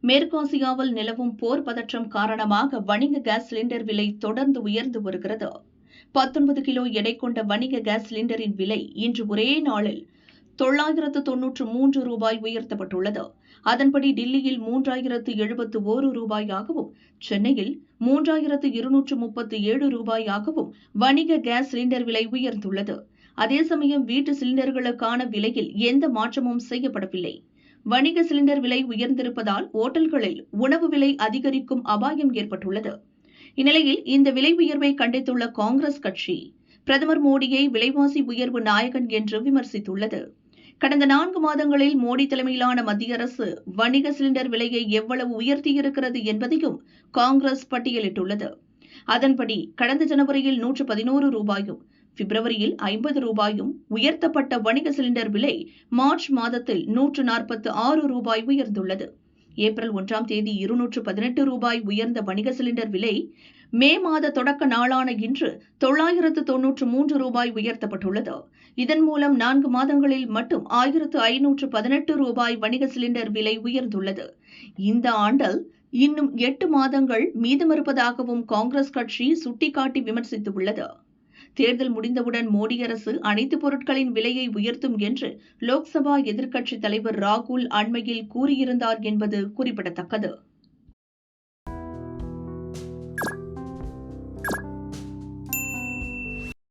மேற்காசியாவில் நிலவும் போர் பதற்றம் காரணமாக வணிக கேஸ் சிலிண்டர் விலை தொடர்ந்து உயர்ந்து வருகிறது. 19 கிலோ எடை கொண்ட வணிக கேஸ் சிலிண்டரின் விலை இன்று ஒரே நாளில் ரூபாய் உயர்த்தப்பட்டுள்ளது. அதன்படி டில்லியில் ரூபாயாகவும், சென்னையில் ரூபாயாகவும் வணிக கேஸ் சிலிண்டர் விலை உயர்ந்துள்ளது. அதே சமயம் வீட்டு சிலிண்டர்களுக்கான விலையில் எந்த மாற்றமும் செய்யப்படவில்லை. வணிக சிலிண்டர் விலை உயர்ந்திருப்பதால் ஓட்டல்களில் உணவு விலை அதிகரிக்கும் அபாயம் ஏற்பட்டுள்ளது. இந்நிலையில் இந்த விலை உயர்வை கண்டித்துள்ள காங்கிரஸ் கட்சி பிரதமர் மோடியை விலைவாசி உயர்வு நாயகன் என்று விமர்சித்துள்ளது. கடந்த 4 மாதங்களில் மோடி தலைமையிலான மத்திய அரசு வணிக சிலிண்டர் விலையை எவ்வளவு உயர்த்தியிருக்கிறது என்பதையும் காங்கிரஸ் பட்டியலிட்டுள்ளது. அதன்படி கடந்த ஜனவரியில் ரூபாயும், பிப்ரவரியில் ரூபாயும் உயர்த்தப்பட்ட வணிக சிலிண்டர் விலை மார்ச் மாதத்தில் ரூபாய் உயர்ந்துள்ளது. ஏப்ரல் 1ஆம் தேதி ரூபாய் உயர்ந்த வணிக சிலிண்டர் விலை மே மாத தொடக்க நாளான இன்று ரூபாய் உயர்த்தப்பட்டுள்ளது. இதன் மூலம் 4 மாதங்களில் மட்டும் ரூபாய் வணிக சிலிண்டர் விலை உயர்ந்துள்ளது. இந்த ஆண்டில் இன்னும் 8 மாதங்கள் மீதமிருப்பதாகவும் காங்கிரஸ் கட்சி சுட்டிக்காட்டி விமர்சித்துள்ளது. தேர்தல் முடிந்தவுடன் மோடி அரசு அனைத்து பொருட்களின் விலையை உயர்த்தும் என்று லோக்சபா எதிர்க்கட்சித் தலைவர் ராகுல் அண்மையில் கூறியிருந்தார் என்பது குறிப்பிடத்தக்கது.